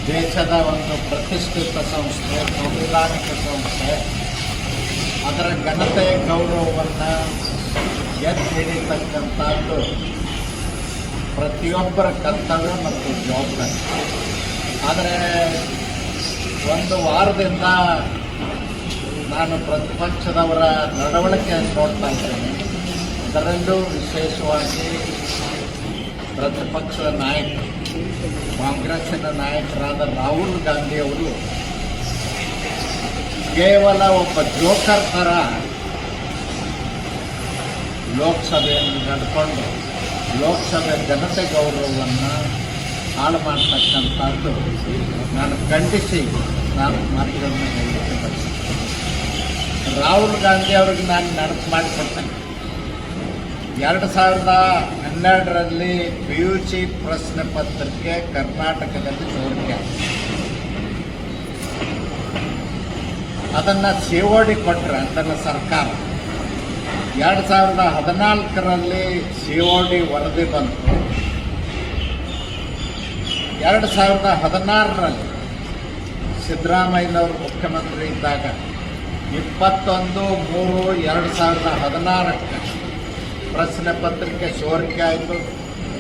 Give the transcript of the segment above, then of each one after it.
ದೇಶದ ಒಂದು ಪ್ರತಿಷ್ಠಿತ ಸಂಸ್ಥೆ, ಸಾಂವಿಧಾನಿಕ ಸಂಸ್ಥೆ, ಅದರ ಘನತೆಯ ಗೌರವವನ್ನು ಎತ್ತಿ ಹಿಡಿತಕ್ಕಂಥದ್ದು ಪ್ರತಿಯೊಬ್ಬರ ಕರ್ತವ್ಯ ಮತ್ತು ಜವಾಬ್ದಾರಿ. ಆದರೆ ಒಂದು ವಾರದಿಂದ ನಾನು ಪ್ರತಿಪಕ್ಷದವರ ನಡವಳಿಕೆಯನ್ನು ನೋಡ್ತಾ ಇದ್ದೇನೆ. ಅದರಲ್ಲೂ ವಿಶೇಷವಾಗಿ ಪ್ರತಿಪಕ್ಷದ ನಾಯಕರು, ಕಾಂಗ್ರೆಸ್ಸಿನ ನಾಯಕರಾದ ರಾಹುಲ್ ಗಾಂಧಿ ಅವರು ಕೇವಲ ಒಬ್ಬ ಜೋಕರ್ ಥರ ಲೋಕಸಭೆಯನ್ನು ನಡ್ಕೊಂಡು ಲೋಕಸಭೆ ಜನತೆ ಗೌರವವನ್ನು ಹಾಳು ಮಾಡ್ತಕ್ಕಂಥದ್ದು ನಾನು ಖಂಡಿಸಿ ನಾನು ಮಾತುಗಳನ್ನು ಹೇಳಲಿಕ್ಕೆ ಬಯಸುತ್ತೇನೆ. ರಾಹುಲ್ ಗಾಂಧಿ ಅವರಿಗೆ ನಾನು ನೆನಪು ಮಾಡಿಕೊಡ್ತೇನೆ. 2012ರಲ್ಲಿ PUC ಪ್ರಶ್ನೆ ಪತ್ರಿಕೆ ಕರ್ನಾಟಕದಲ್ಲಿ ಸೋರಿಕೆ, ಅದನ್ನು COD ಕೊಟ್ಟರೆ ಅದನ್ನು ಸರ್ಕಾರ. 2014ರಲ್ಲಿ COD ವರದಿ ಬಂತು. 2016ರಲ್ಲಿ ಸಿದ್ದರಾಮಯ್ಯನವರು ಮುಖ್ಯಮಂತ್ರಿ ಇದ್ದಾಗ 21/3/2016 ಪ್ರಶ್ನೆ ಪತ್ರಿಕೆ ಸೋರಿಕೆ ಆಯಿತು.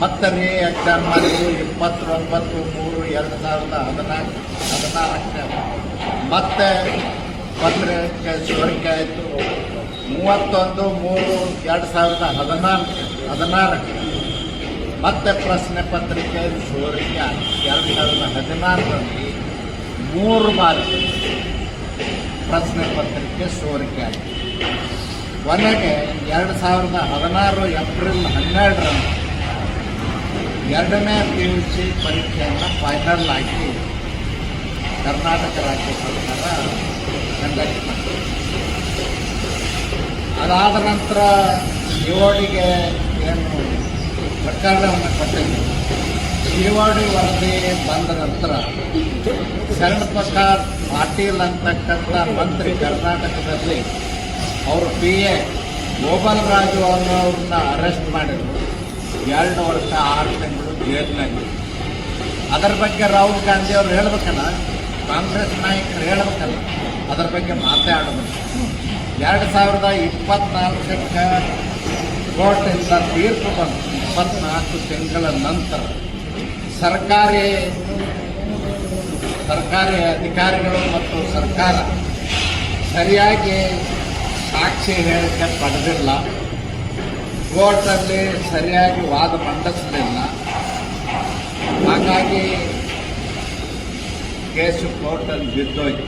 ಮತ್ತೆ ಎಕ್ಸಾಮ್ ಮಾಡಿದ್ರು 29/3/2016 ಮತ್ತೆ ಪತ್ರಿಕೆ ಸೋರಿಕೆ ಆಯಿತು. 31/3/2016 ಮತ್ತೆ ಪ್ರಶ್ನೆ ಪತ್ರಿಕೆ ಸೋರಿಕೆ ಆಯಿತು. 2016ರಲ್ಲಿ 3 ಬಾರಿ ಪ್ರಶ್ನೆ ಪತ್ರಿಕೆ ಸೋರಿಕೆ ಆಯಿತು. ಕೊನೆಗೆ 2016 ಏಪ್ರಿಲ್ 12ರಂದು 2ನೇ PUC ಪರೀಕ್ಷೆಯನ್ನು ಫೈನಲ್ ಆಗಿ ಕರ್ನಾಟಕ ರಾಜ್ಯ ಸರ್ಕಾರ ಕಂಡಕ್ಟ್ ಮಾಡಿದೆ. ಅದಾದ ನಂತರ CODಗೆ ಏನು ಪ್ರಕರಣವನ್ನು ಕೊಟ್ಟಿದೆ. COD ವರದಿ ಬಂದ ನಂತರ ಶರಣ್ ಪ್ರಕಾಶ್ ಪಾಟೀಲ್ ಅಂತಕ್ಕಂಥ ಮಂತ್ರಿ ಕರ್ನಾಟಕದಲ್ಲಿ ಅವರು PA ಗೋಪಾಲ್ ರಾಜು ಅನ್ನೋರನ್ನ ಅರೆಸ್ಟ್ ಮಾಡಿದ್ರು. 2 ವರ್ಷ 6 ತಿಂಗಳು ಜೈಲಿನಲ್ಲಿ. ಅದರ ಬಗ್ಗೆ ರಾಹುಲ್ ಗಾಂಧಿ ಅವರು ಹೇಳ್ಬೇಕಲ್ಲ, ಕಾಂಗ್ರೆಸ್ ನಾಯಕರು ಹೇಳ್ಬೇಕಲ್ಲ, ಅದರ ಬಗ್ಗೆ ಮಾತಾಡಬೇಕು. 2024ಕ್ಕೆ ಕೋರ್ಟಿಂದ ತೀರ್ಪು ಬಂತು. 24 ತಿಂಗಳ ನಂತರ ಸರ್ಕಾರಿ ಅಧಿಕಾರಿಗಳು ಮತ್ತು ಸರ್ಕಾರ ಸರಿಯಾಗಿ ಸಾಕ್ಷಿ ಹೇಳಿಕೆ ಪಡೆದಿಲ್ಲ, ಕೋರ್ಟಲ್ಲಿ ಸರಿಯಾಗಿ ವಾದ ಮಂಡಿಸಲಿಲ್ಲ. ಹಾಗಾಗಿ ಕೇಸು ಕೋರ್ಟಲ್ಲಿ ಬಿದ್ದೋಯ್ತು.